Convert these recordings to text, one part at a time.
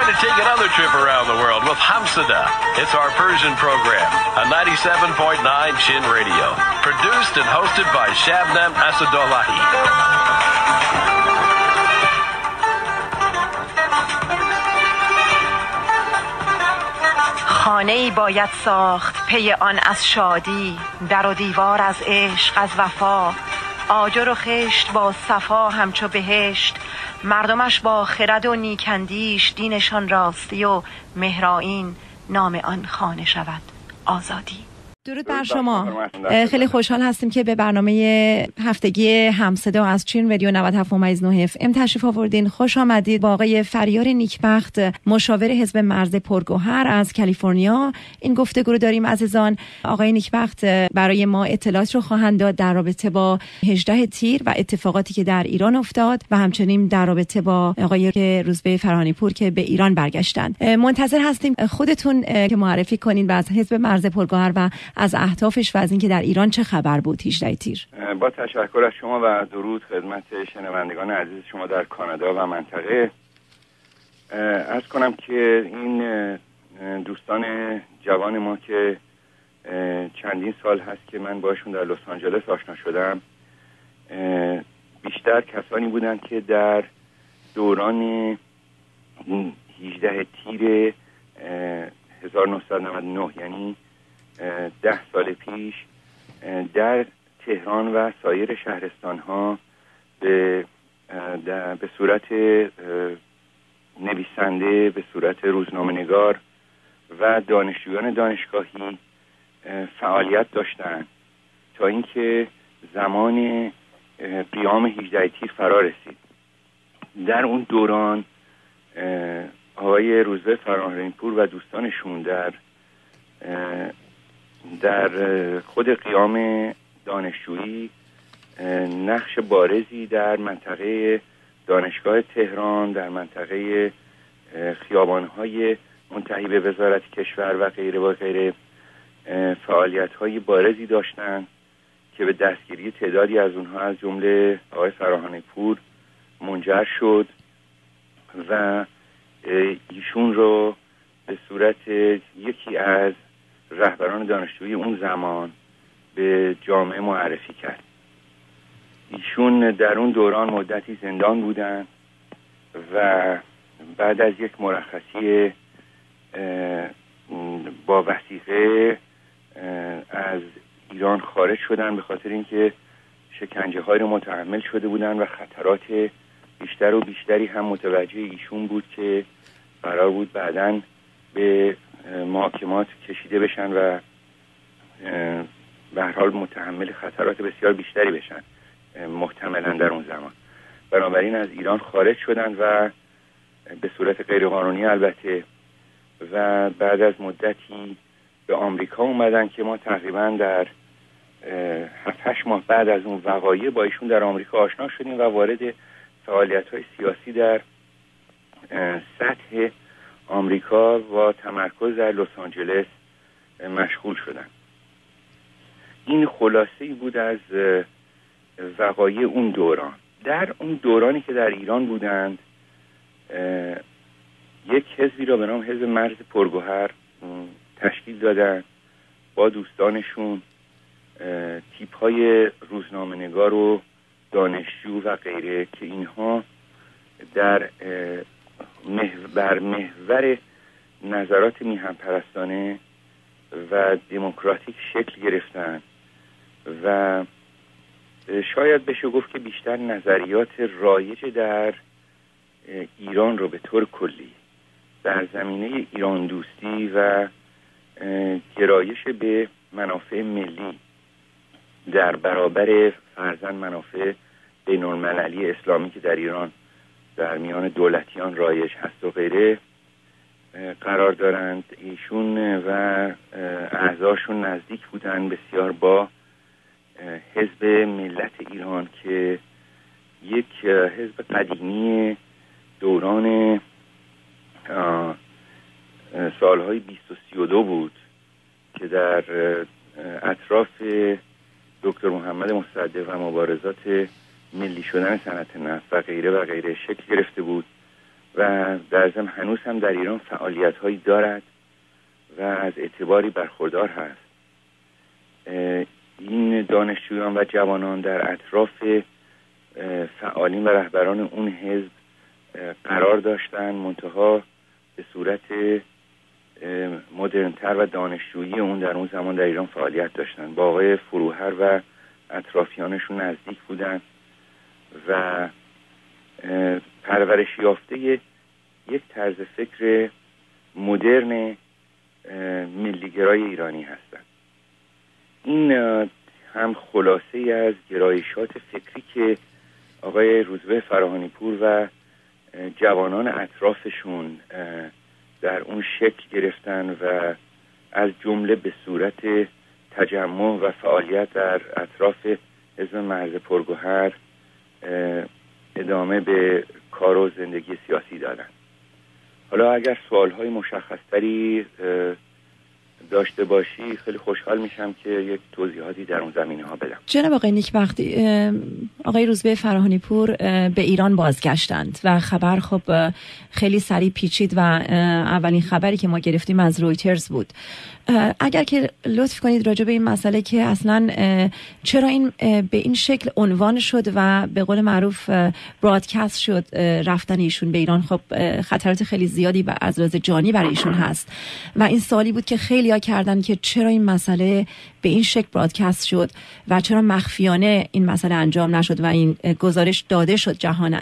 to take another trip around the world with Hamsada. It's our Persian program on 97.9 Chin Radio. Produced and hosted by Shabnam Asadullahi. خانه‌ای باید ساخت پی آن از شادی، در و دیوار از عشق از وفا، آجر و خشت با صفا همچو بهشت، مردمش با خرد و نیکندیش، دینشان راستی و مهرآیین، نام آن خانه شود آزادی. درود بر شما. خیلی خوشحال هستیم که به برنامه هفتگی همصدا از چین رادیو 97.9 FM تشریف آوردین. خوش آمدید. با آقای فریار نیکبخت، مشاور حزب مرز پرگوهر از کالیفرنیا این گفتگو رو داریم عزیزان. آقای نیکبخت برای ما اطلاعات رو خواهند داد در رابطه با 18 تیر و اتفاقاتی که در ایران افتاد و همچنین در رابطه با آقای روزبه فرهانی پور که به ایران برگشتند. منتظر هستیم خودتون که معرفی کنین و از حزب مرز پرگوهر و از اهدافش و از اینکه در ایران چه خبر بود 18 تیر. با تشکر از شما و درود خدمت شنوندگان عزیز شما در کانادا و منطقه. عرض کنم که این دوستان جوان ما که چندین سال هست که من باشون در لس آنجلس آشنا شدم، بیشتر کسانی بودند که در دوران 18 تیر 1999 یعنی 10 سال پیش در تهران و سایر شهرستان‌ها به صورت نویسنده، به صورت روزنامه‌نگار و دانشجویان دانشگاهی فعالیت داشتند تا اینکه زمان قیام 18 تیر فرا رسید. در اون دوران آقای روزبه فرهانی پور و دوستانشون در خود قیام دانشجویی نقش بارزی در منطقه دانشگاه تهران، در منطقه خیابان‌های منتهی به وزارت کشور و غیره و غیره فعالیت‌های بارزی داشتند که به دستگیری تعدادی از اونها از جمله آقای فرهانی پور منجر شد و ایشون رو به صورت یکی از رهبران دانشجویی اون زمان به جامعه معرفی کرد. ایشون در اون دوران مدتی زندان بودن و بعد از یک مرخصی با وثیقه از ایران خارج شدن، به خاطر اینکه شکنجه های رو متحمل شده بودن و خطرات بیشتر و بیشتری هم متوجه ایشون بود که قرار بود بعداً به محاکمات کشیده بشن و به هر حال متحمل خطرات بسیار بیشتری بشن محتملاً در اون زمان. بنابراین از ایران خارج شدن و به صورت غیرقانونی البته و بعد از مدتی به آمریکا اومدن که ما تقریباً در 7-8 ماه بعد از اون وقایع با ایشون در آمریکا آشنا شدیم و وارد فعالیت‌های سیاسی در سطح آمریکا و تمرکز در لس آنجلس مشغول شدن. این خلاصه‌ای بود از وقایع اون دوران. در اون دورانی که در ایران بودند یک حزبی را به نام حزب مرز پرگوهر تشکیل دادن با دوستانشون، تیپ‌های روزنامه‌نگار و دانشجو و غیره که اینها بر محور نظرات میهن‌پرستانه و دموکراتیک شکل گرفتن و شاید بشه گفت که بیشتر نظریات رایج در ایران رو به طور کلی در زمینه ایران دوستی و گرایش به منافع ملی در برابر فرضاً منافع بین‌المللی اسلامی که در ایران در میان دولتیان رایج هست و غیره قرار دارند. ایشون و اعضاشون نزدیک بودن بسیار با حزب ملت ایران که یک حزب قدیمی دوران سالهای 20 و 32 بود که در اطراف دکتر محمد مصدق و مبارزات ملی شدن صنعت نفت و غیره شکل گرفته بود و در ضمن هنوز هم در ایران فعالیت‌هایی دارد و از اعتباری برخوردار هست. این دانشجویان و جوانان در اطراف فعالین و رهبران اون حزب قرار داشتن، منتها به صورت مدرن‌تر و دانشجویی اون در اون زمان در ایران فعالیت داشتن. با آقای فروهر و اطرافیانشون نزدیک بودن و پرورش یافته یک طرز فکر مدرن ملیگرای ایرانی هستند. این هم خلاصه از گرایشات فکری که آقای روزبه فراهانی پور و جوانان اطرافشون در اون شکل گرفتن و از جمله به صورت تجمع و فعالیت در اطراف حزب مرز پرگوهر ادامه به کار و زندگی سیاسی دادن. حالا اگر سوالهای مشخصتری داشته باشی خیلی خوشحال میشم که یک توضیحاتی در اون زمینه ها بدم. جناب آقای نیک، وقتی آقای روزبه فراهانی پور به ایران بازگشتند و خبر خب خیلی سریع پیچید و اولین خبری که ما گرفتیم از رویترز بود. اگر که لطف کنید راجع به این مسئله که اصلا چرا این به این شکل عنوان شد و به قول معروف برادکست شد رفتن ایشون به ایران، خب خطرات خیلی زیادی از لحاظ جانی برای ایشون هست و این سوالی بود که خیلی ها کردن که چرا این مسئله به این شکل برادکست شد و چرا مخفیانه این مسئله انجام نشد و این گزارش داده شد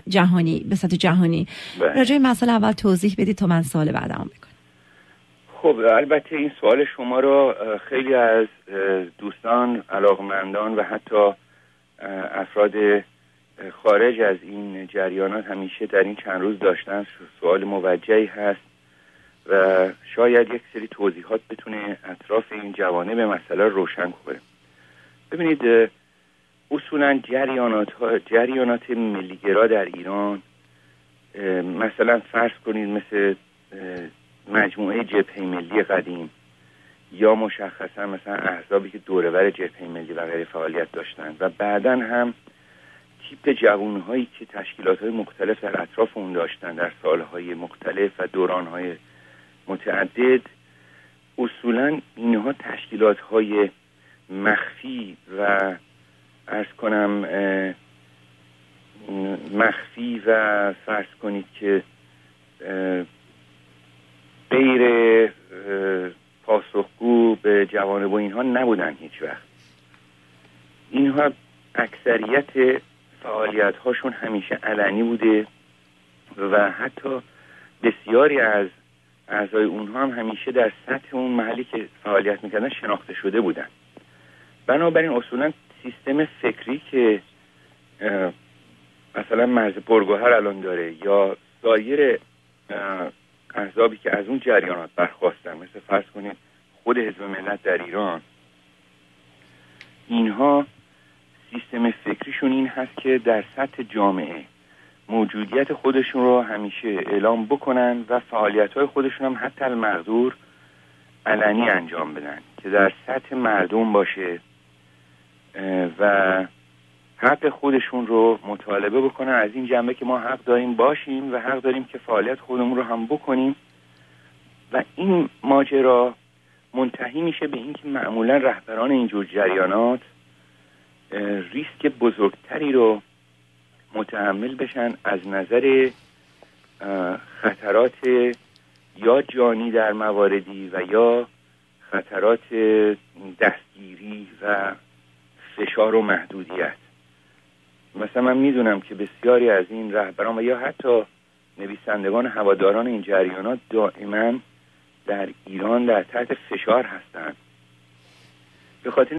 جهانی به سطح جهانی. راجع به این مسئله اول توضیح بدید تا من سوال بعدم بکنم. خب البته این سوال شما رو خیلی از دوستان، علاقمندان و حتی افراد خارج از این جریانات همیشه در این چند روز داشتن. سوال موجهی هست و شاید یک سری توضیحات بتونه اطراف این جوانب به مسئله روشن کنه. ببینید اصولا جریانات ملیگرا در ایران، مثلا فرض کنید مثل مجموعه جبهه ملی قدیم یا مشخصا مثلا احزابی که دوره‌ور جبهه ملی و غیره فعالیت داشتن و بعداً هم تیپ جوانهایی که تشکیلات‌های مختلف در اطراف اون داشتن در سالهای مختلف و دوران‌های متعدد، اصولاً اینها تشکیلات‌های مخفی و عرض کنم مخفی و فرض کنید که غیر پاسخگو به جوانب و اینها نبودن هیچ وقت. اینها اکثریت فعالیت هاشون همیشه علنی بوده و حتی بسیاری از اعضای اونها هم همیشه در سطح اون محلی که فعالیت میکردن شناخته شده بودن. بنابراین اصولا سیستم فکری که مثلا مرز پرگوهر الان داره یا سایر احزابی که از اون جریانات برخواستن، مثل فرض کنید خود حزب ملت در ایران، اینها سیستم فکریشون این هست که در سطح جامعه موجودیت خودشون رو همیشه اعلام بکنن و فعالیت‌های خودشون هم حتی المقدور علنی انجام بدن که در سطح مردم باشه و حق خودشون رو مطالبه بکنن از این جنبه که ما حق داریم باشیم و حق داریم که فعالیت خودمون رو هم بکنیم. و این ماجرا منتهی میشه به این که معمولا رهبران اینجور جریانات ریسک بزرگتری رو متحمل بشن از نظر خطرات یا جانی در مواردی و یا خطرات دستگیری و فشار و محدودیت. مثلا من میدونم که بسیاری از این رهبران و یا حتی نویسندگان هواداران این جریانات دائما در ایران در تحت فشار هستند به خاطر